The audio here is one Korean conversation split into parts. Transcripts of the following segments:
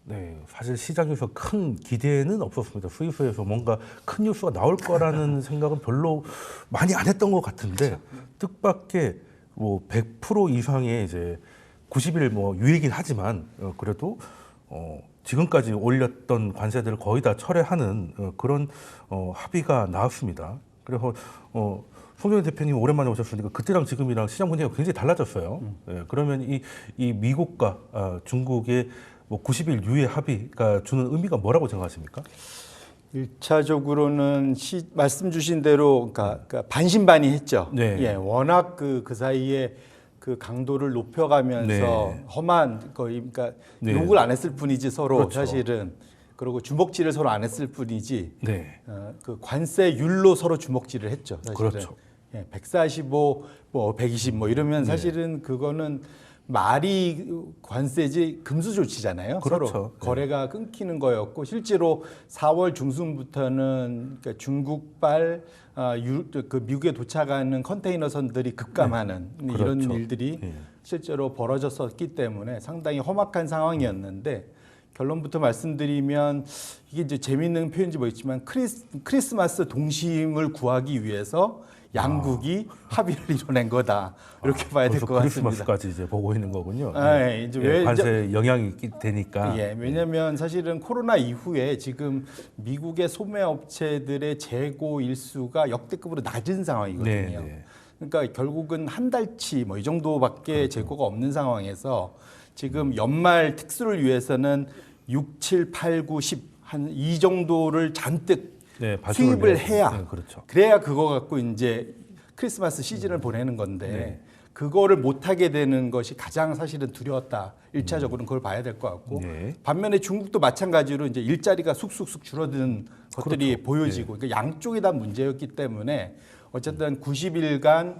네, 사실 시장에서 큰 기대는 없었습니다. 스위스에서 뭔가 큰 뉴스가 나올 거라는 생각은 별로 많이 안 했던 것 같은데 뜻밖의 뭐 100% 이상의 이제 90일 뭐 유예긴 하지만 그래도 지금까지 올렸던 관세들을 거의 다 철회하는 그런 합의가 나왔습니다. 그래서 송정희 대표님 오랜만에 오셨으니까 그때랑 지금이랑 시장 분위기가 굉장히 달라졌어요. 예, 그러면 이 미국과 중국의 뭐 90일 유예 합의가 주는 의미가 뭐라고 생각하십니까? 1차적으로는 말씀 주신 대로 그러니까 반신반의했죠. 네. 예, 워낙 그 사이에 그 강도를 높여가면서 네. 험한 거의 그러니까 네. 욕을 안 했을 뿐이지 서로 그렇죠. 사실은 그리고 주먹질을 서로 안 했을 뿐이지 네. 그 관세율로 서로 주먹질을 했죠. 사실은. 그렇죠. 예, 145, 뭐 120 뭐 이러면 사실은 그거는 말이 관세지 금수 조치잖아요. 그렇죠. 서로 거래가 끊기는 거였고 실제로 4월 중순부터는 그러니까 중국발 그 미국에 도착하는 컨테이너선들이 급감하는 이런 그렇죠. 일들이 실제로 벌어졌었기 때문에 상당히 험악한 상황이었는데 결론부터 말씀드리면 이게 이제 재미있는 표현인지 모르겠지만 크리스마스 동심을 구하기 위해서 양국이 합의를 이뤄낸 거다 이렇게 봐야 될 것 같습니다. 크리스마스까지 이제 보고 있는 거군요. 네, 이제 왜 관세 영향이 되니까. 예, 왜냐하면 사실은 코로나 이후에 지금 미국의 소매 업체들의 재고 일수가 역대급으로 낮은 상황이거든요. 네. 그러니까 결국은 한 달치 뭐 이 정도밖에 재고가 없는 상황에서 지금 연말 특수를 위해서는 6, 7, 8, 9, 10 한 이 정도를 잔뜩 수입을 해야 그렇죠. 그래야 그거 갖고 이제 크리스마스 시즌을 보내는 건데 그거를 못 하게 되는 것이 가장 사실은 두려웠다. 1차적으로는 그걸 봐야 될 것 같고 반면에 중국도 마찬가지로 이제 일자리가 쑥쑥쑥 줄어드는 것들이 보여지고 그러니까 양쪽이 다 문제였기 때문에 어쨌든 90일간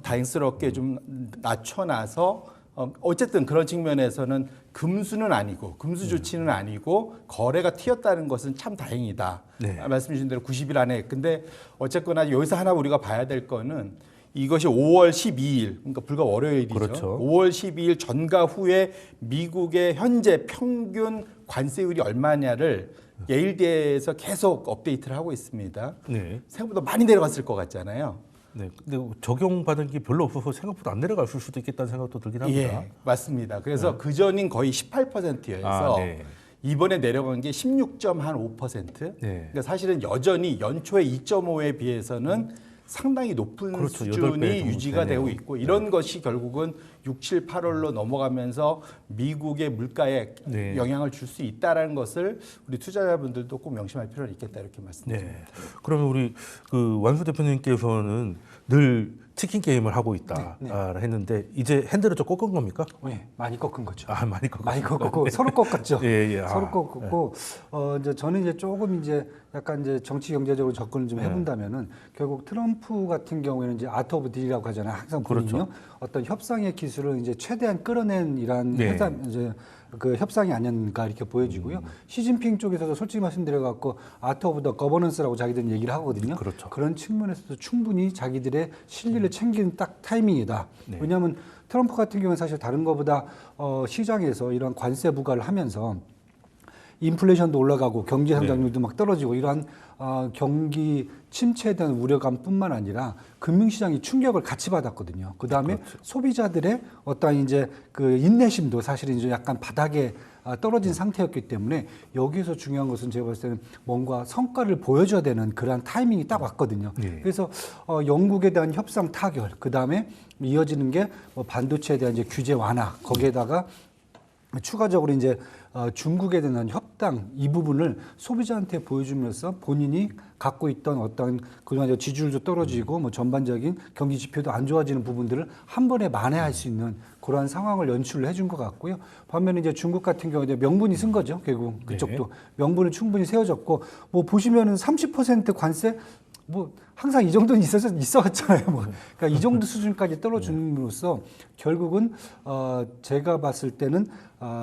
다행스럽게 좀 낮춰놔서 어쨌든 그런 측면에서는 금수는 아니고 금수 조치는 아니고 거래가 튀었다는 것은 참 다행이다. 말씀 주신 대로 90일 안에. 근데 어쨌거나 여기서 하나 우리가 봐야 될 거는 이것이 5월 12일 그러니까 불과 월요일이죠. 그렇죠. 5월 12일 전과 후에 미국의 현재 평균 관세율이 얼마냐를 예일대에서 계속 업데이트를 하고 있습니다. 생각보다 많이 내려갔을 것 같잖아요. 네, 근데 적용받은 게 별로 없어서 생각보다 안 내려갔을 수도 있겠다는 생각도 들긴 합니다. 예, 맞습니다. 그래서 그 전인 거의 18%여서 이번에 내려간 게 16.5%. 그러니까 사실은 여전히 연초에 2.5에 비해서는 상당히 높은 수준이 유지가 되고 있고 이런 것이 결국은 6, 7, 8월로 넘어가면서 미국의 물가에 영향을 줄 수 있다는 것을 우리 투자자분들도 꼭 명심할 필요는 있겠다 이렇게 말씀드립니다. 그러면 우리 그 완수 대표님께서는 늘 치킨 게임을 하고 있다 했는데 이제 핸들을 좀 꺾은 겁니까? 네, 많이 꺾은 거죠. 많이 꺾었고. 많이 꺾었고 서로 꺾었죠. 서로 꺾었고 이제 저는 이제 조금 이제 약간 이제 정치 경제적으로 접근을 좀 해본다면은 결국 트럼프 같은 경우에는 이제 아트 오브 딜이라고 하잖아요. 항상 본인이요. 어떤 협상의 기술을 이제 최대한 끌어낸 이러한 이제 그 협상이 아닌가 이렇게 보여지고요. 시진핑 쪽에서도 솔직히 말씀드려갖고 아트 오브 더 거버넌스라고 자기들은 얘기를 하거든요. 그런 측면에서도 충분히 자기들의 실리를 챙기는 딱 타이밍이다. 왜냐하면 트럼프 같은 경우는 사실 다른 것보다 시장에서 이런 관세 부과를 하면서 인플레이션도 올라가고 경제 성장률도 막 떨어지고 이러한 경기 침체에 대한 우려감뿐만 아니라 금융시장이 충격을 같이 받았거든요. 그 다음에 소비자들의 어떤 이제 그 인내심도 사실은 이제 약간 바닥에 떨어진 상태였기 때문에 여기서 중요한 것은 제가 봤을 때는 뭔가 성과를 보여줘야 되는 그러한 타이밍이 딱 왔거든요. 그래서 영국에 대한 협상 타결, 그 다음에 이어지는 게 뭐 반도체에 대한 이제 규제 완화, 거기에다가 추가적으로 이제 중국에 대한 협당 이 부분을 소비자한테 보여주면서 본인이 갖고 있던 어떤 그동안 지지율도 떨어지고 뭐 전반적인 경기 지표도 안 좋아지는 부분들을 한 번에 만회할 수 있는 그러한 상황을 연출을 해준 것 같고요. 반면에 이제 중국 같은 경우에 명분이 쓴 거죠. 결국 그쪽도 명분을 충분히 세워졌고 뭐 보시면은 30% 관세 뭐 항상 이 정도는 있어왔잖아요. 뭐. 그러니까 이 정도 수준까지 떨어줌으로써 결국은 제가 봤을 때는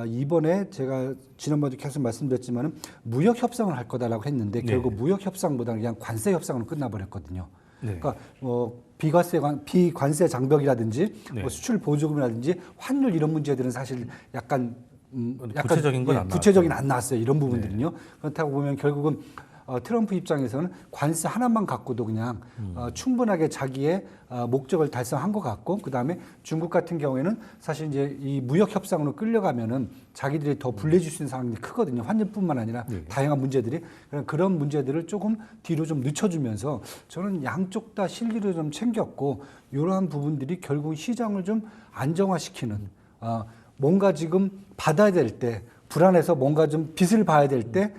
이번에 제가 지난번에 계속 말씀드렸지만은 무역 협상을 할 거다라고 했는데 결국 무역 협상보다는 그냥 관세 협상으로 끝나버렸거든요. 그러니까 비관세 장벽이라든지 뭐 수출 보조금이라든지 환율 이런 문제들은 사실 약간 약간 구체적인 건 안 구체적인 안 나왔어요. 이런 부분들은요. 그렇다고 보면 결국은 트럼프 입장에서는 관세 하나만 갖고도 그냥 충분하게 자기의 목적을 달성한 것 같고, 그 다음에 중국 같은 경우에는 사실 이제 이 무역 협상으로 끌려가면은 자기들이 더 불리해질 수 있는 상황이 크거든요. 환율뿐만 아니라 다양한 문제들이. 그런 문제들을 조금 뒤로 좀 늦춰주면서 저는 양쪽 다 실리를 좀 챙겼고, 이러한 부분들이 결국 시장을 좀 안정화시키는, 뭔가 지금 받아야 될 때 불안해서 뭔가 좀 빛을 봐야 될 때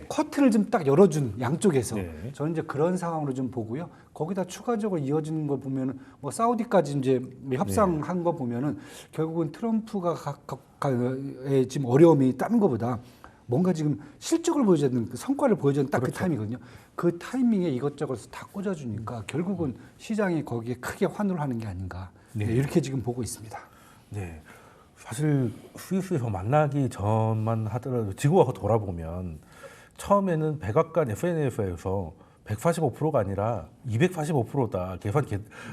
커튼을 좀 딱 열어준 양쪽에서 저는 이제 그런 상황으로 좀 보고요. 거기다 추가적으로 이어지는 걸 보면은 뭐 사우디까지 이제 협상한 거 보면은 결국은 트럼프가 지금 어려움이 다른 것보다 뭔가 지금 실적을 보여줘야 되는 그 성과를 보여줘야 되는 딱 그 타이밍이거든요. 그 타이밍에 이것저것 다 꽂아주니까 결국은 시장이 거기에 크게 환호를 하는 게 아닌가 이렇게 지금 보고 있습니다. 네. 사실 스위스에서 만나기 전만 하더라도 지구 와서 돌아보면 처음에는 백악관 FNF에서 145%가 아니라 245%다.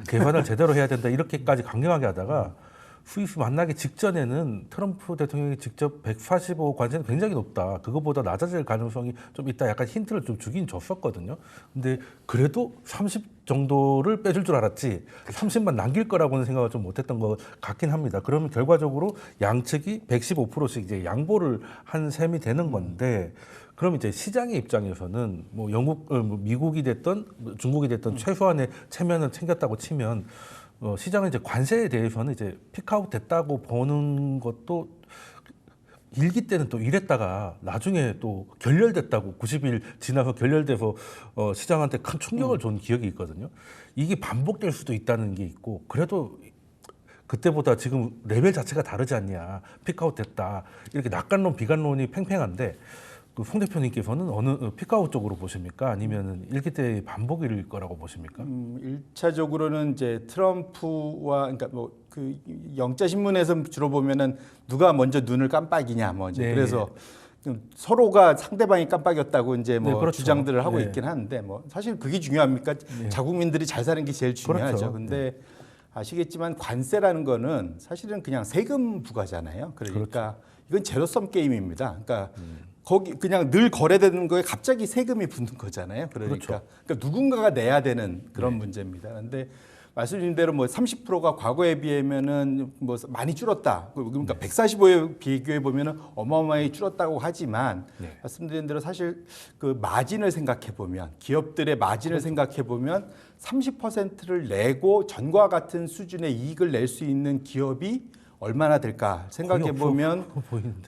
계산을 제대로 해야 된다. 이렇게까지 강경하게 하다가 스위스 만나기 직전에는 트럼프 대통령이 직접 145 관세는 굉장히 높다. 그거보다 낮아질 가능성이 좀 있다. 약간 힌트를 좀 주긴 줬었거든요. 근데 그래도 30 정도를 빼줄 줄 알았지 30만 남길 거라고는 생각을 좀 못했던 것 같긴 합니다. 그러면 결과적으로 양측이 115%씩 이제 양보를 한 셈이 되는 건데, 그럼 이제 시장의 입장에서는 뭐 미국이 됐던 중국이 됐던 최소한의 체면은 챙겼다고 치면 시장은 이제 관세에 대해서는 이제 픽아웃 됐다고 보는 것도 일기 때는 또 이랬다가 나중에 또 결렬됐다고 90일 지나서 결렬돼서 시장한테 큰 충격을 준 기억이 있거든요. 이게 반복될 수도 있다는 게 있고, 그래도 그때보다 지금 레벨 자체가 다르지 않냐, 픽아웃 됐다, 이렇게 낙관론 비관론이 팽팽한데 송 대표님께서는 어느 픽아웃 쪽으로 보십니까? 아니면 일기 때 반복일 거라고 보십니까? 1차적으로는 이제 트럼프와, 그러니까 뭐 그 영자 신문에서 주로 보면은 누가 먼저 눈을 깜빡이냐, 뭐 이제 그래서 서로가 상대방이 깜빡였다고 이제 뭐 그렇죠. 주장들을 하고 있긴 하는데, 뭐 사실 그게 중요합니까? 자국민들이 잘 사는 게 제일 중요하죠. 그렇죠. 근데 아시겠지만 관세라는 거는 사실은 그냥 세금 부과잖아요. 그러니까 이건 제로섬 게임입니다. 그러니까 거기 그냥 늘 거래되는 거에 갑자기 세금이 붙는 거잖아요. 그러니까 누군가가 내야 되는 그런 문제입니다. 그런데 말씀드린 대로 뭐 30%가 과거에 비하면은 뭐 많이 줄었다. 그러니까 145에 비교해 보면은 어마어마하게 줄었다고 하지만 말씀드린 대로 사실 그 마진을 생각해 보면, 기업들의 마진을 생각해 보면 30%를 내고 전과 같은 수준의 이익을 낼 수 있는 기업이 얼마나 될까 생각해 보면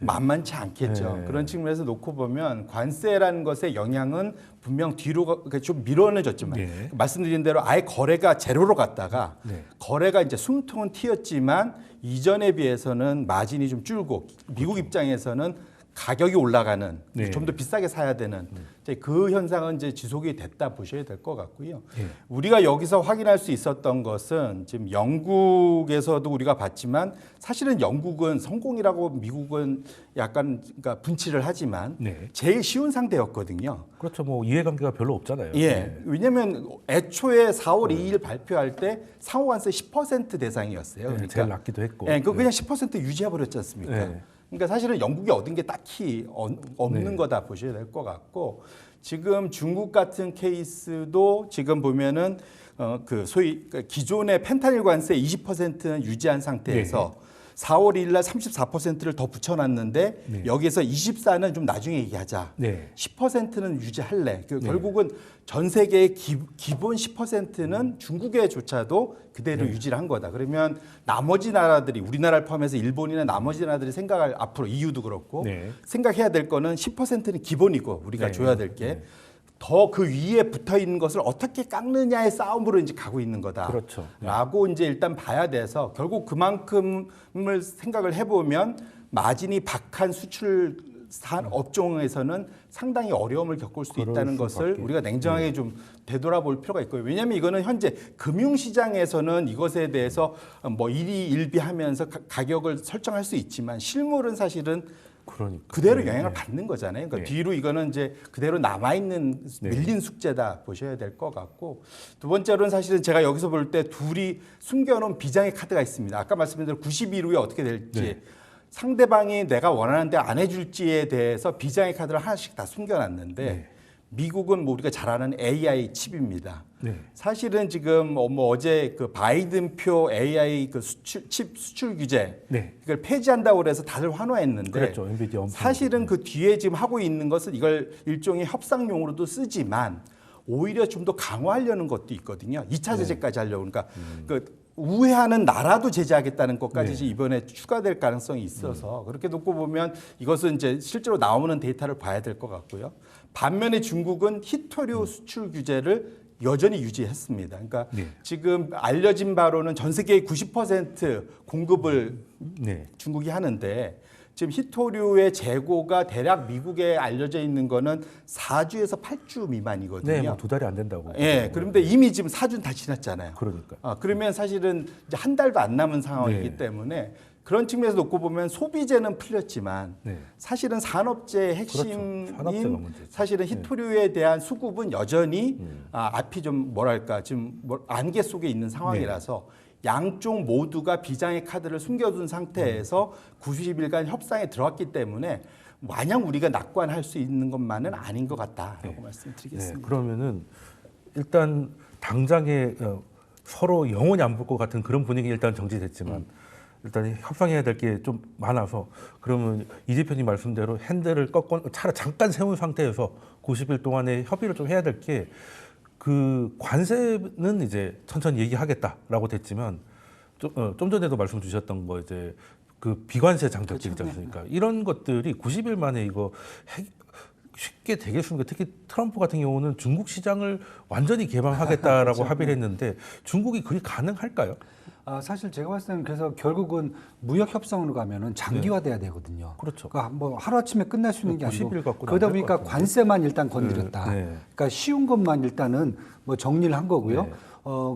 만만치 않겠죠. 그런 측면에서 놓고 보면 관세라는 것의 영향은 분명 뒤로 좀 밀어내졌지만 말씀드린 대로 아예 거래가 제로로 갔다가 거래가 이제 숨통은 튀었지만 이전에 비해서는 마진이 좀 줄고 미국 입장에서는 가격이 올라가는, 좀 더 비싸게 사야 되는 이제 그 현상은 이제 지속이 됐다 보셔야 될 것 같고요. 우리가 여기서 확인할 수 있었던 것은 지금 영국에서도 우리가 봤지만 사실은 영국은 성공이라고 미국은 약간 그러니까 분치를 하지만 제일 쉬운 상대였거든요. 그렇죠. 뭐 이해관계가 별로 없잖아요. 왜냐하면 애초에 4월 2일 발표할 때 상호관세 10% 대상이었어요. 그러니까 제일 낮기도 했고. 그거 그냥 10% 유지해 버렸지 않습니까? 그러니까 사실은 영국이 얻은 게 딱히 없는 거다 보셔야 될 것 같고, 지금 중국 같은 케이스도 지금 보면은 그 소위 기존의 펜타닐 관세 20%는 유지한 상태에서 4월 1일 날 34%를 더 붙여놨는데 여기서 24는 좀 나중에 얘기하자. 10%는 유지할래. 결국은 전 세계의 기본 10%는 중국에조차도 그대로 유지를 한 거다. 그러면 나머지 나라들이, 우리나라를 포함해서 일본이나 나머지 나라들이 생각할, 앞으로 EU도 그렇고 생각해야 될 거는 10%는 기본이고 우리가 줘야 될 게 더 그 위에 붙어 있는 것을 어떻게 깎느냐의 싸움으로 이제 가고 있는 거다. 라고 이제 일단 봐야 돼서 결국 그만큼을 생각을 해보면 마진이 박한 수출 업종에서는 상당히 어려움을 겪을 수 있다는 것을 우리가 냉정하게 좀 되돌아볼 필요가 있고요. 왜냐하면 이거는 현재 금융시장에서는 이것에 대해서 뭐 일희일비하면서 가격을 설정할 수 있지만 실물은 사실은 그대로 영향을 받는 거잖아요. 그러니까 뒤로 이거는 이제 그대로 남아있는 밀린 숙제다 보셔야 될 것 같고, 두 번째로는 사실은 제가 여기서 볼 때 둘이 숨겨놓은 비장의 카드가 있습니다. 아까 말씀드린 대로 90일 후에 어떻게 될지 상대방이 내가 원하는데 안 해줄지에 대해서 비장의 카드를 하나씩 다 숨겨놨는데 네. 미국은 뭐 우리가 잘 아는 AI 칩입니다. 네. 사실은 지금 뭐 어제 그 바이든 표 AI 그 칩 수출 규제 네. 이걸 폐지한다고 그래서 다들 환호했는데 그랬죠. 엔비디아 엄청. 사실은 그 뒤에 지금 하고 있는 것은 이걸 일종의 협상용으로도 쓰지만 오히려 좀 더 강화하려는 것도 있거든요. 2차 제재까지 하려고 그러니까 그 우회하는 나라도 제재하겠다는 것까지 네. 이번에 추가될 가능성이 있어서 그렇게 놓고 보면 이것은 이제 실제로 나오는 데이터를 봐야 될 것 같고요. 반면에 중국은 히토류 수출 규제를 여전히 유지했습니다. 그러니까 네. 지금 알려진 바로는 전 세계의 90% 공급을 네. 중국이 하는데 지금 히토류의 재고가 대략 미국에 알려져 있는 거는 4주에서 8주 미만이거든요. 네, 뭐 2달이 안 된다고. 예, 그런데 이미 지금 4주는 다 지났잖아요. 그러니까. 그러면 사실은 이제 한 달도 안 남은 상황이기 네. 때문에 그런 측면에서 놓고 보면 소비재는 풀렸지만 네. 사실은 산업재의 핵심인 그렇죠. 산업재가 문제죠. 사실은 히토류에 대한 수급은 여전히 앞이 좀 뭐랄까 지금 안개 속에 있는 상황이라서 양쪽 모두가 비장의 카드를 숨겨둔 상태에서 90일간 협상에 들어왔기 때문에 마냥 우리가 낙관할 수 있는 것만은 아닌 것 같다라고 말씀드리겠습니다. 네, 그러면은 일단 당장에 서로 영원히 안 볼 것 같은 그런 분위기 일단 정지됐지만 일단 협상해야 될 게 좀 많아서 그러면 이 대표님 말씀대로 핸들을 꺾고 차라리 잠깐 세운 상태에서 90일 동안에 협의를 좀 해야 될 게 그 관세는 이제 천천히 얘기하겠다라고 됐지만 좀 전에도 말씀 주셨던 거 이제 그 비관세 장벽제 있지 않습니까? 이런 것들이 90일 만에 이거 쉽게 되겠습니까? 특히 트럼프 같은 경우는 중국 시장을 완전히 개방하겠다라고 그렇죠. 합의를 했는데 중국이 그게 가능할까요? 사실 제가 봤을 때는 그래서 결국은 무역 협상으로 가면은 장기화돼야 되거든요. 그렇죠. 그러니까 뭐 하루 아침에 끝날 수 있는 게 90일 아니고 갖고는 그러다 안될것 보니까 같은데. 관세만 일단 건드렸다. 네. 그러니까 쉬운 것만 일단은 뭐 정리를 한 거고요. 네.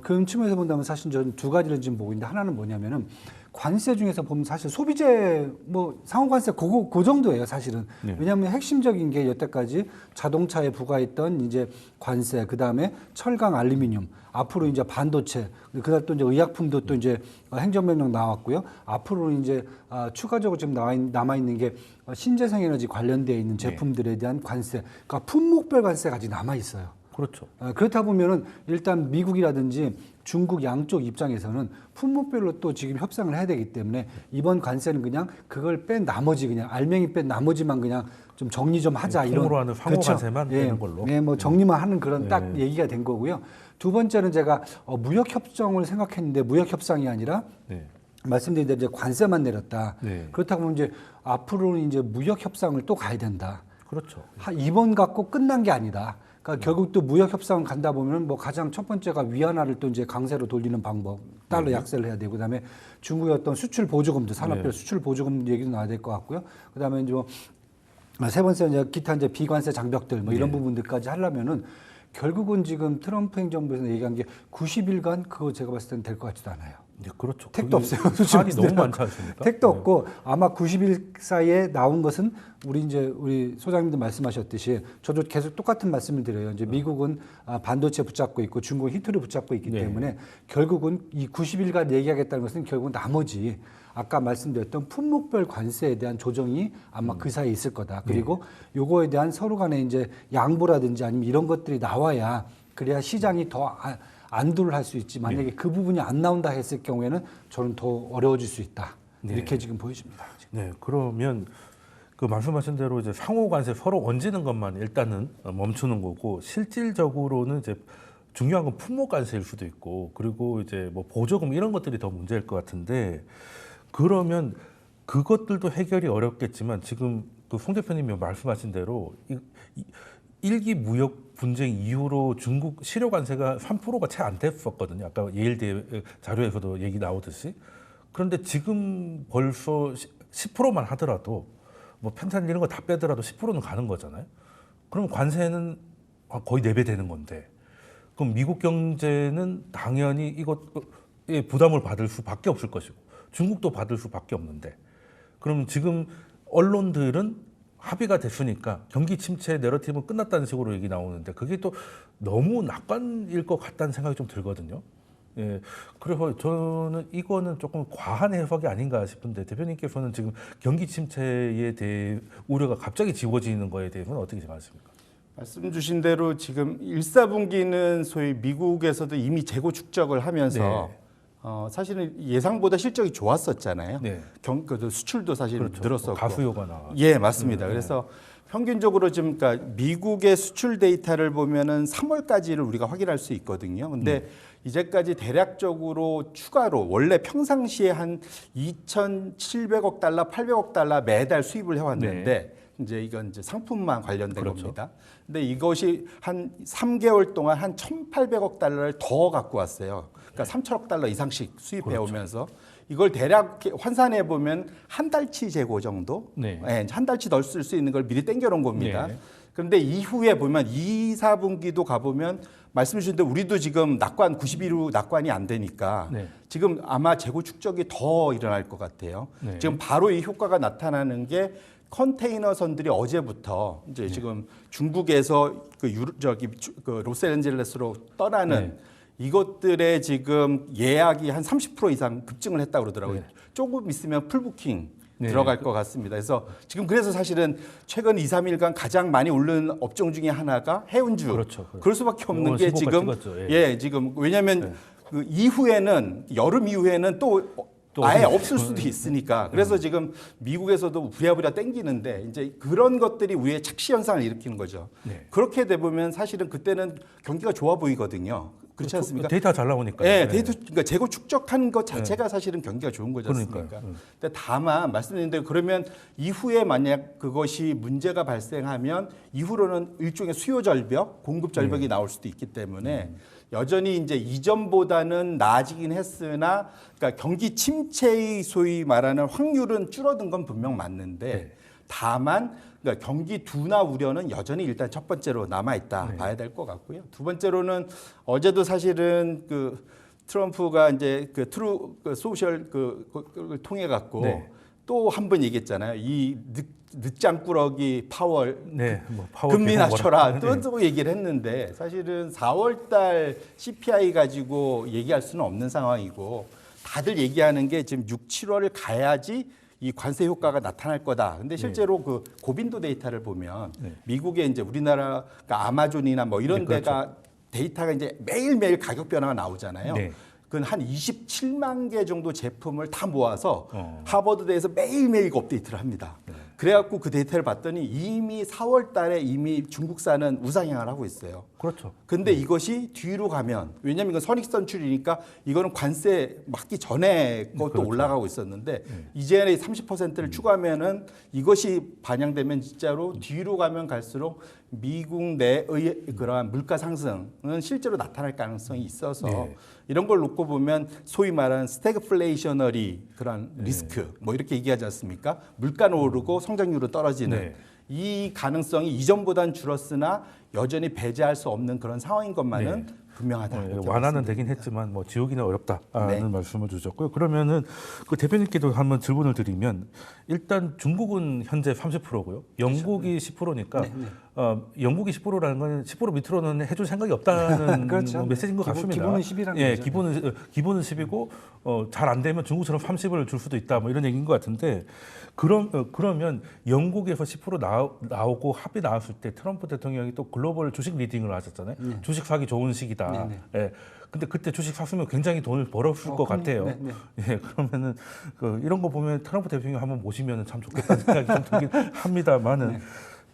그런 측면에서 본다면 사실 저는 두 가지를 지금 보고 있는데 하나는 뭐냐면은 관세 중에서 보면 사실 소비재 뭐 상호관세 그 정도예요 사실은. 네. 왜냐하면 핵심적인 게 여태까지 자동차에 부과했던 이제 관세, 그 다음에 철강, 알루미늄, 앞으로 이제 반도체, 그다음 또 이제 의약품도 또 이제 행정명령 나왔고요. 앞으로는 이제 추가적으로 지금 남아 있는 게 신재생에너지 관련되어 있는 제품들에 대한 관세, 그러니까 품목별 관세가 아직 남아 있어요. 그렇죠. 그렇다 보면은 일단 미국이라든지 중국 양쪽 입장에서는 품목별로 또 지금 협상을 해야 되기 때문에 이번 관세는 그냥 그걸 뺀 나머지 그냥 알맹이 뺀 나머지만 그냥 좀 정리 좀 하자 이런 통으로 하는 상호 관세만 되는 걸로. 예, 뭐 정리만 하는 그런 딱 얘기가 된 거고요. 두 번째는 제가 무역 협정을 생각했는데 무역 협상이 아니라 네. 말씀드린 대로 이제 관세만 내렸다. 네. 그렇다고 보면 이제 앞으로는 이제 무역 협상을 또 가야 된다. 그렇죠. 이번 갖고 끝난 게 아니다. 그러니까 결국 또 무역 협상 간다 보면 뭐 가장 첫 번째가 위안화를 또 이제 강세로 돌리는 방법, 달러 약세를 해야 되고, 그다음에 중국의 어떤 수출 보조금도 산업별 수출 보조금 얘기도 나와야 될 것 같고요. 그다음에 이제 세 번째는 이제 기타 이제 비관세 장벽들 뭐 이런 부분들까지 하려면은 결국은 지금 트럼프 행정부에서 얘기한 게 90일간 그거 제가 봤을 때는 될 것 같지도 않아요. 네, 그렇죠. 택도 없어요. 사안이 너무 많지 않습니까? 택도 없고 아마 90일 사이에 나온 것은 우리 소장님도 말씀하셨듯이 저도 계속 똑같은 말씀을 드려요. 이제 미국은 반도체 붙잡고 있고 중국은 히토류 붙잡고 있기 때문에 결국은 이 90일간 얘기하겠다는 것은 결국 나머지 아까 말씀드렸던 품목별 관세에 대한 조정이 아마 그 사이에 있을 거다. 그리고 요거에 대한 서로 간에 이제 양보라든지 아니면 이런 것들이 나와야 그래야 시장이 더 안도를 할 수 있지. 만약에 그 부분이 안 나온다 했을 경우에는 저는 더 어려워질 수 있다. 이렇게 지금 보여집니다. 네, 그러면 그 말씀하신 대로 이제 상호 관세 서로 얹는 것만 일단은 멈추는 거고 실질적으로는 이제 중요한 건 품목 관세일 수도 있고 그리고 이제 뭐 보조금 이런 것들이 더 문제일 것 같은데 그러면 그것들도 해결이 어렵겠지만 지금 그 송 대표님이 말씀하신 대로 일기 무역 분쟁 이후로 중국 실효 관세가 3%가 채 안 됐었거든요. 아까 예일대 자료에서도 얘기 나오듯이. 그런데 지금 벌써 10%만 하더라도 뭐 펜탄 이런 거 다 빼더라도 10%는 가는 거잖아요. 그럼 관세는 거의 4배 되는 건데 그럼 미국 경제는 당연히 이것에 부담을 받을 수밖에 없을 것이고 중국도 받을 수밖에 없는데 그럼 지금 언론들은 합의가 됐으니까 경기 침체 내러티브는 끝났다는 식으로 얘기 나오는데 그게 또 너무 낙관일 것 같다는 생각이 좀 들거든요. 예, 그래서 저는 이거는 조금 과한 해석이 아닌가 싶은데 대표님께서는 지금 경기 침체에 대해 우려가 갑자기 지워지는 거에 대해서는 어떻게 생각하십니까? 말씀 주신 대로 지금 1사분기는 소위 미국에서도 이미 재고 축적을 하면서 사실은 예상보다 실적이 좋았었잖아요. 네. 그 수출도 사실 그렇죠. 늘었었고. 가수요가 나와. 예, 맞습니다. 그래서 평균적으로 지금 그러니까 미국의 수출 데이터를 보면은 3월까지를 우리가 확인할 수 있거든요. 근데 이제까지 대략적으로 추가로 원래 평상시에 한 2,700억 달러, 800억 달러 매달 수입을 해왔는데 이제 이건 이제 상품만 관련된 그렇죠. 겁니다. 근데 이것이 한 3개월 동안 한 1,800억 달러를 더 갖고 왔어요. 그러니까 3천억 달러 이상씩 수입해 오면서 이걸 대략 환산해 보면 한 달치 재고 정도, 한 달치 덜 쓸 수 있는 걸 미리 땡겨 놓은 겁니다. 그런데 이후에 보면 2, 4분기도 가보면 말씀 주신 대로 우리도 지금 낙관 90일 후 낙관이 안 되니까 지금 아마 재고 축적이 더 일어날 것 같아요. 지금 바로 이 효과가 나타나는 게 컨테이너선들이 어제부터 이제 지금 중국에서 그 로스앤젤레스로 떠나는 이것들의 지금 예약이 한 30% 이상 급증을 했다고 그러더라고요. 조금 있으면 풀부킹 들어갈 것 같습니다. 그래서 사실은 최근 2, 3일간 가장 많이 오른 업종 중에 하나가 해운주. 그렇죠. 그럴 수밖에 없는 게 지금 지금 왜냐하면 그 이후에는 여름 이후에는 또 아예 없을 수도 있으니까. 그래서 지금 미국에서도 부랴부랴 땡기는데 이제 그런 것들이 우리의 착시 현상을 일으키는 거죠. 그렇게 돼 보면 사실은 그때는 경기가 좋아 보이거든요. 그렇지 않습니까? 데이터 잘 나오니까. 네, 데이터 그러니까 재고 축적한 것 자체가 사실은 경기가 좋은 거지 않습니까? 근데 다만 말씀드린 대로 그러면 이후에 만약 그것이 문제가 발생하면 이후로는 일종의 수요 절벽, 공급 절벽이 나올 수도 있기 때문에 여전히 이제 이전보다는 나아지긴 했으나 그러니까 경기 침체의 소위 말하는 확률은 줄어든 건 분명 맞는데 다만 그러니까 경기 둔화 우려는 여전히 일단 첫 번째로 남아 있다 봐야 될 것 같고요. 두 번째로는 어제도 사실은 그 트럼프가 이제 그 트루 그 소셜 그걸 통해 갖고 또 한 번 얘기했잖아요. 이 늦장꾸러기 파월 금리 낮춰라 또 얘기를 했는데 사실은 4월달 CPI 가지고 얘기할 수는 없는 상황이고 다들 얘기하는 게 지금 6, 7월을 가야지 이 관세 효과가 나타날 거다. 근데 실제로 그 고빈도 데이터를 보면 미국의 이제 우리나라 그러니까 아마존이나 뭐 이런 데가 데이터가 이제 매일매일 가격 변화가 나오잖아요. 그건 한 27만 개 정도 제품을 다 모아서 하버드대에서 매일매일 업데이트를 합니다. 그래갖고 그 데이터를 봤더니 이미 4월 달에 이미 중국산은 우상향을 하고 있어요. 그렇죠. 근데 이것이 뒤로 가면 왜냐면 이건 선익선출이니까 이거는 관세 맞기 전에 것도 올라가고 있었는데 이제는 30%를 추가하면은 이것이 반영되면 진짜로 뒤로 가면 갈수록 미국 내의 그러한 물가 상승은 실제로 나타날 가능성이 있어서 이런 걸 놓고 보면 소위 말하는 스태그플레이셔너리 그런 리스크 뭐 이렇게 얘기하지 않습니까? 물가는 오르고 성장률은 떨어지는 이 가능성이 이전보다는 줄었으나 여전히 배제할 수 없는 그런 상황인 것만은 분명하다. 완화는 되긴 했지만 뭐 지우기는 어렵다는 말씀을 주셨고요. 그러면은 그 대표님께도 한번 질문을 드리면 일단 중국은 현재 30%고요. 영국이 10%니까 영국이 10%라는 건 10% 밑으로는 해줄 생각이 없다는 메시지인 것 같습니다. 기본은 10이라는 거죠. 기본은 10이고 잘 안 되면 중국처럼 30을 줄 수도 있다. 뭐 이런 얘기인 것 같은데 그러면 영국에서 10% 나오고 합의 나왔을 때 트럼프 대통령이 또 글로벌 주식 리딩을 하셨잖아요. 주식 사기 좋은 시기다. 근데 그때 주식 샀으면 굉장히 돈을 벌었을 것 같아요. 그러면은 이런 거 보면 트럼프 대통령 한번 모시면 참 좋겠다는 생각이 좀 들긴 합니다만은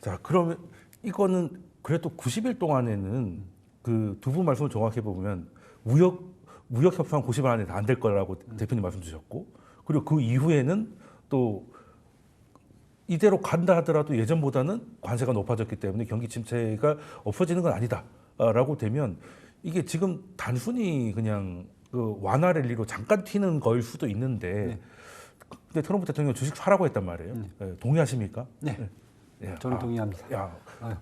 자 그러면 이거는 그래도 90일 동안에는 그 두 분 말씀을 정확히 보면 무역 협상 90일 안에 안 될 거라고 대표님 말씀 주셨고 그리고 그 이후에는 또 이대로 간다 하더라도 예전보다는 관세가 높아졌기 때문에 경기 침체가 없어지는 건 아니다라고 되면 이게 지금 단순히 그냥 그 완화 랠리로 잠깐 튀는 거일 수도 있는데 근데 트럼프 대통령 주식 사라고 했단 말이에요. 동의하십니까? 저는 동의합니다.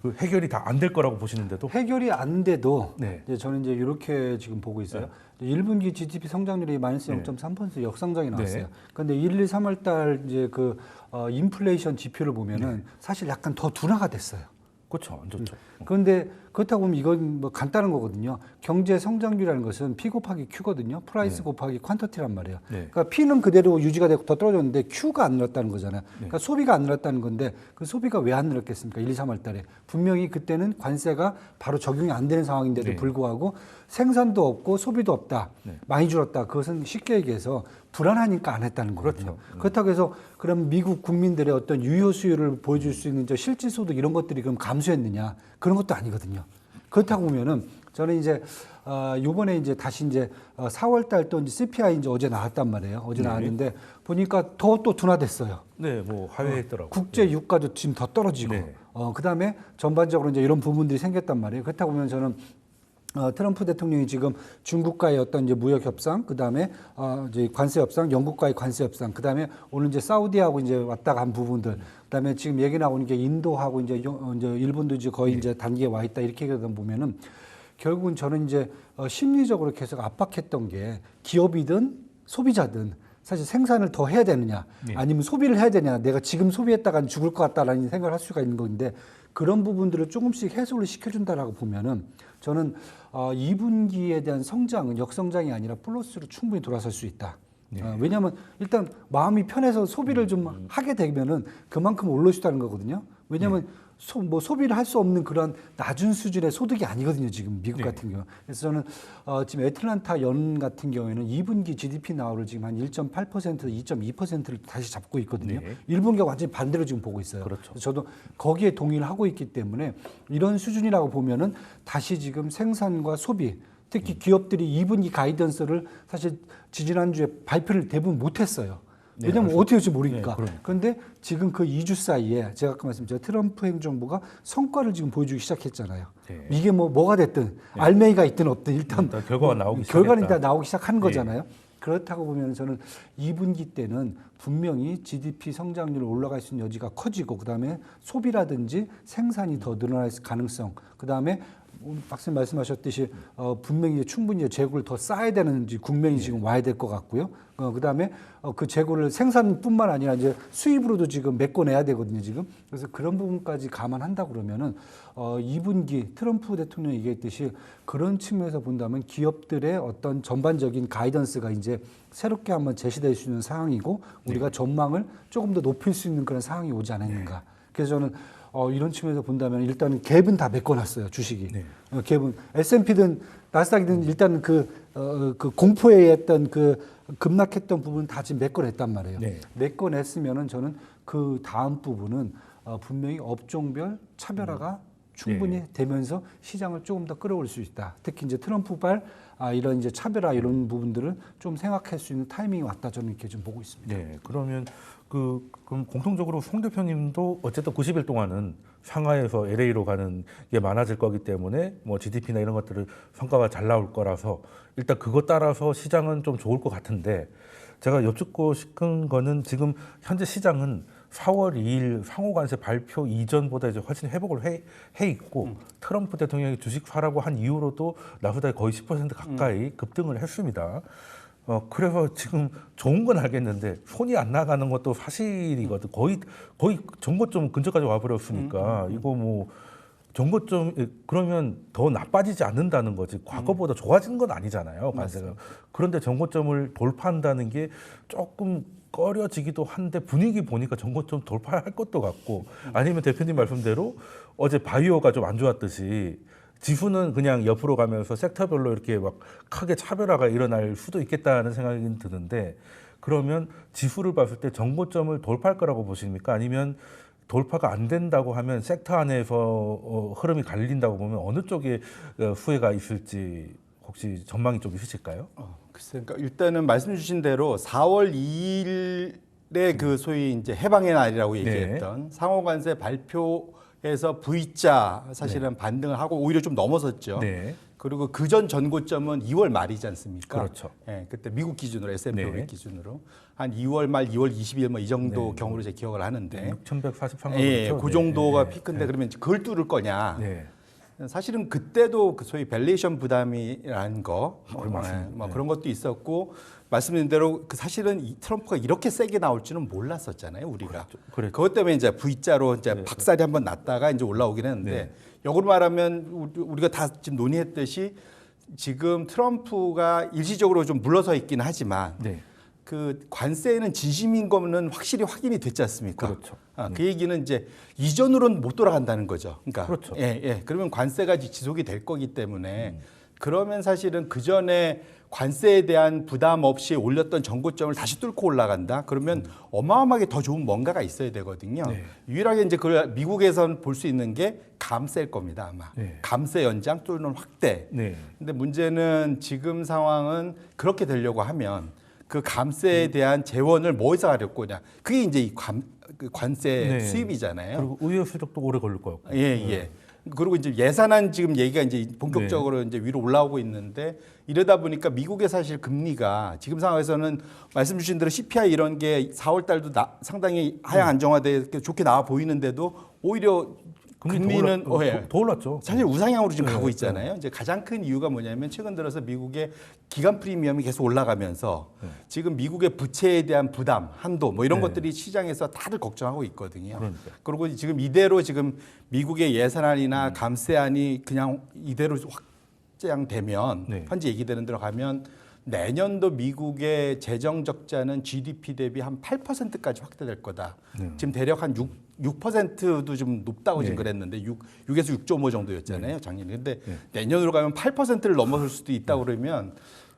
그 해결이 다 안 될 거라고 보시는데도 해결이 안 돼도 이제 저는 이제 이렇게 지금 보고 있어요. 1분기 GDP 성장률이 마이너스 0.3% 역성장이 나왔어요. 그런데 1, 2, 3월 달 이제 그 인플레이션 지표를 보면은 사실 약간 더 둔화가 됐어요. 그렇죠, 안 좋죠. 그런데 그렇다고 보면 이건 뭐 간단한 거거든요. 경제 성장률이라는 것은 P 곱하기 Q거든요. 프라이스 곱하기 퀀터티란 말이에요. 그러니까 P는 그대로 유지가 되고 더 떨어졌는데 Q가 안 늘었다는 거잖아요. 그러니까 소비가 안 늘었다는 건데 그 소비가 왜 안 늘었겠습니까? 1, 2, 3월 달에. 분명히 그때는 관세가 바로 적용이 안 되는 상황인데도 불구하고 생산도 없고 소비도 없다. 많이 줄었다. 그것은 쉽게 얘기해서 불안하니까 안 했다는 거거든요. 그렇다고 해서 그럼 미국 국민들의 어떤 유효 수요를 보여줄 수 있는 저 실질 소득 이런 것들이 그럼 감소했느냐? 그런 것도 아니거든요. 그렇다고 보면은 저는 이제 요번에 이제 다시 이제 4월 달 또 이제 CPI 이제 어제 나왔단 말이에요. 어제 나왔는데 보니까 더 또 둔화됐어요. 네, 뭐 하회했더라고요. 국제 유가도 지금 더 떨어지고 그다음에 전반적으로 이제 이런 부분들이 생겼단 말이에요. 그렇다고 보면 저는 트럼프 대통령이 지금 중국과의 어떤 이제 무역 협상, 그다음에 이제 관세 협상, 영국과의 관세 협상, 그다음에 오늘 이제 사우디하고 이제 왔다 간 부분들, 그다음에 지금 얘기 나오는 게 인도하고 이제 일본도 이제 거의 이제 단계에 와 있다 이렇게 보면은 결국은 저는 이제 심리적으로 계속 압박했던 게 기업이든 소비자든 사실 생산을 더 해야 되느냐, 아니면 소비를 해야 되냐, 내가 지금 소비했다간 죽을 것 같다라는 생각을 할 수가 있는 건데 그런 부분들을 조금씩 해소를 시켜준다라고 보면은 저는 2분기에 대한 성장은 역성장이 아니라 플러스로 충분히 돌아설 수 있다. 왜냐하면 일단 마음이 편해서 소비를 좀 하게 되면은 그만큼 올릴 수 있다는 거거든요. 왜냐하면 소비를 할 수 없는 그런 낮은 수준의 소득이 아니거든요. 지금 미국 같은 경우. 그래서 저는 지금 애틀란타 연 같은 경우에는 2분기 GDP 나오를 지금 한 1.8%, 2.2%를 다시 잡고 있거든요. 1분기가 완전히 반대로 지금 보고 있어요. 그렇죠. 저도 거기에 동의를 하고 있기 때문에 이런 수준이라고 보면은 다시 지금 생산과 소비, 특히 기업들이 2분기 가이던스를 사실 지지난주에 발표를 대부분 못했어요. 왜냐하면 어떻게 될지 모르니까. 그런데 지금 그 2주 사이에 제가 아까 말씀드렸죠. 트럼프 행정부가 성과를 지금 보여주기 시작했잖아요. 이게 뭐가 됐든 알맹이가 있든 없든 일단 결과가 나오기 결과는 일단 나오기 시작한 거잖아요. 그렇다고 보면 저는 2분기 때는 분명히 GDP 성장률 올라갈 수 있는 여지가 커지고 그다음에 소비라든지 생산이 더 늘어날 가능성, 그다음에 박사님 말씀하셨듯이 분명히 충분히 재고를 더 쌓아야 되는 국면이 지금 와야 될 것 같고요. 그다음에 그 재고를 생산뿐만 아니라 이제 수입으로도 지금 메꿔내야 되거든요. 지금 그래서 그런 부분까지 감안한다 그러면은 2분기 트럼프 대통령이 얘기했듯이 그런 측면에서 본다면 기업들의 어떤 전반적인 가이던스가 이제 새롭게 한번 제시될 수 있는 상황이고 우리가 전망을 조금 더 높일 수 있는 그런 상황이 오지 않았는가. 그래서 저는 이런 측면에서 본다면 일단은 갭은 다 메꿔놨어요. 주식이. 갭은 S&P든 나스닥이든 일단 그 공포에 했던 그 급락했던 부분 다 지금 메꿔냈단 말이에요. 메꿔냈으면은 저는 그 다음 부분은 분명히 업종별 차별화가 충분히 되면서 시장을 조금 더 끌어올 수 있다. 특히 이제 트럼프발 이런 이제 차별화 이런 부분들을 좀 생각할 수 있는 타이밍이 왔다. 저는 이렇게 좀 보고 있습니다. 네, 그러면 그럼 공통적으로 송 대표님도 어쨌든 90일 동안은 상하이에서 LA로 가는 게 많아질 거기 때문에 뭐 GDP나 이런 것들을 성과가 잘 나올 거라서 일단 그것 따라서 시장은 좀 좋을 것 같은데 제가 여쭙고 싶은 거는 지금 현재 시장은 4월 2일 상호관세 발표 이전보다 이제 훨씬 회복을 해 있고 트럼프 대통령이 주식 사라고 한 이후로도 나스닥이 거의 10% 가까이 급등을 했습니다. 그래서 지금 좋은 건 알겠는데 손이 안 나가는 것도 사실이거든. 거의 전고점 근처까지 와버렸으니까 이거 뭐 전고점 그러면 더 나빠지지 않는다는 거지. 과거보다 좋아진 건 아니잖아요. 관세가. 그런데 전고점을 돌파한다는 게 조금 꺼려지기도 한데 분위기 보니까 전고점 돌파할 것도 같고 아니면 대표님 말씀대로 어제 바이오가 좀 안 좋았듯이 지수는 그냥 옆으로 가면서 섹터별로 이렇게 막 크게 차별화가 일어날 수도 있겠다는 생각이 드는데 그러면 지수를 봤을 때 전고점을 돌파할 거라고 보십니까? 아니면 돌파가 안 된다고 하면 섹터 안에서 흐름이 갈린다고 보면 어느 쪽에 수혜가 있을지 혹시 전망이 좀 있으실까요? 글쎄, 그러니까 일단은 말씀 주신 대로 4월 2일에 그 소위 이제 해방의 날이라고 얘기했던 상호관세 발표에서 V자 사실은 반등을 하고 오히려 좀 넘어섰죠. 그리고 그 전 전고점은 2월 말이지 않습니까? 그렇죠. 네, 그때 미국 기준으로 S&P 500 기준으로 한 2월 말, 2월 20일 뭐 이 정도 경우로 제 기억을 하는데 6,143원. 그 정도가 피크인데 그러면 그걸 뚫을 거냐? 사실은 그때도 그 소위 밸리에이션 부담이라는 거, 맞습니다. 뭐 그런 것도 있었고 말씀드린 대로 그 사실은 이 트럼프가 이렇게 세게 나올 줄은 몰랐었잖아요, 우리가. 그랬죠. 그것 때문에 이제 V자로 이제 박살이 한번 났다가 이제 올라오긴 했는데 역으로 말하면 우리가 다 지금 논의했듯이 지금 트럼프가 일시적으로 좀 물러서 있긴 하지만 그 관세에는 진심인 거는 확실히 확인이 됐지 않습니까? 그렇죠. 그 얘기는 이제 이전으로는 못 돌아간다는 거죠. 그러니까 그렇죠. 그러면 관세가 지속이 될 거기 때문에 그러면 사실은 그 전에 관세에 대한 부담 없이 올렸던 전고점을 다시 뚫고 올라간다. 그러면 어마어마하게 더 좋은 뭔가가 있어야 되거든요. 유일하게 이제 그걸 미국에선 볼 수 있는 게 감세일 겁니다, 아마. 감세 연장 또는 확대. 근데 문제는 지금 상황은 그렇게 되려고 하면 그 감세에 대한 재원을 뭐에서 하려고 거냐. 그게 이제 이 그 관세 수입이잖아요. 그리고 의회 수적도 오래 걸릴 것 같고. 그리고 이제 예산안 지금 얘기가 이제 본격적으로 이제 위로 올라오고 있는데 이러다 보니까 미국의 사실 금리가 지금 상황에서는 말씀 주신 대로 CPI 이런 게 4월 달도 상당히 하향 안정화돼 좋게 나와 보이는데도 오히려 금리는 더 올랐죠. 사실 우상향으로 지금 가고 있잖아요. 이제 가장 큰 이유가 뭐냐면 최근 들어서 미국의 기간 프리미엄이 계속 올라가면서 지금 미국의 부채에 대한 부담, 한도 뭐 이런 것들이 시장에서 다들 걱정하고 있거든요. 그리고 지금 이대로 지금 미국의 예산안이나 감세안이 그냥 이대로 확장되면 현재 얘기되는 대로 가면 내년도 미국의 재정 적자는 GDP 대비 한 8%까지 확대될 거다. 지금 대략 한 6%도 좀 높다고 지금 그랬는데 6에서 6.5 정도였잖아요, 작년에. 근데 내년으로 가면 8%를 넘어설 수도 있다고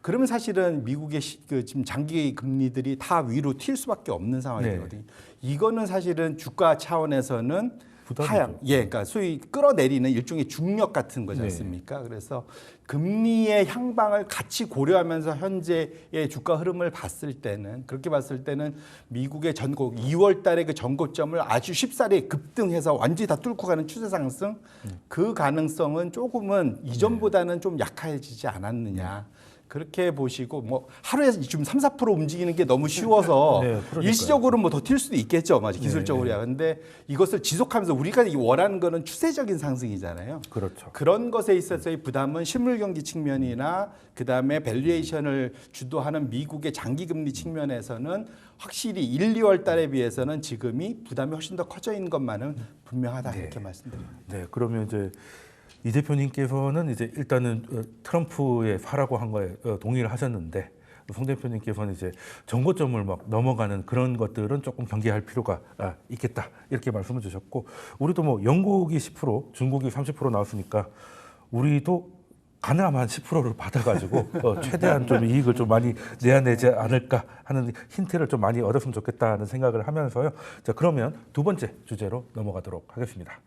그러면 사실은 미국의 그 지금 장기 금리들이 다 위로 튈 수밖에 없는 상황이 되거든요. 이거는 사실은 주가 차원에서는 하향, 그러니까 소위 끌어내리는 일종의 중력 같은 거지 않습니까? 그래서 금리의 향방을 같이 고려하면서 현재의 주가 흐름을 봤을 때는 그렇게 봤을 때는 미국의 전고 2월 달에 그 전고점을 아주 쉽사리 급등해서 완전히 다 뚫고 가는 추세 상승 그 가능성은 조금은 이전보다는 좀 약해지지 않았느냐. 그렇게 보시고 뭐 하루에 지금 3, 4% 움직이는 게 너무 쉬워서 일시적으로 뭐 더 튈 수도 있겠죠, 맞아 기술적으로야. 근데 이것을 지속하면서 우리가 원하는 거는 추세적인 상승이잖아요. 그렇죠. 그런 것에 있어서의 부담은 실물 경기 측면이나 그 다음에 밸류에이션을 주도하는 미국의 장기 금리 측면에서는 확실히 1, 2월 달에 비해서는 지금이 부담이 훨씬 더 커져 있는 것만은 분명하다 이렇게 말씀드립니다. 그러면 이제 이 대표님께서는 이제 일단은 트럼프의 사라고 한 거에 동의를 하셨는데 송 대표님께서는 이제 정고점을 막 넘어가는 그런 것들은 조금 경계할 필요가 있겠다 이렇게 말씀을 주셨고 우리도 뭐 영국이 10%, 중국이 30% 나왔으니까 우리도 가능하면 10%를 받아가지고 최대한 좀 이익을 좀 많이 내야 내지 않을까 하는 힌트를 좀 많이 얻었으면 좋겠다는 생각을 하면서요. 자, 그러면 두 번째 주제로 넘어가도록 하겠습니다.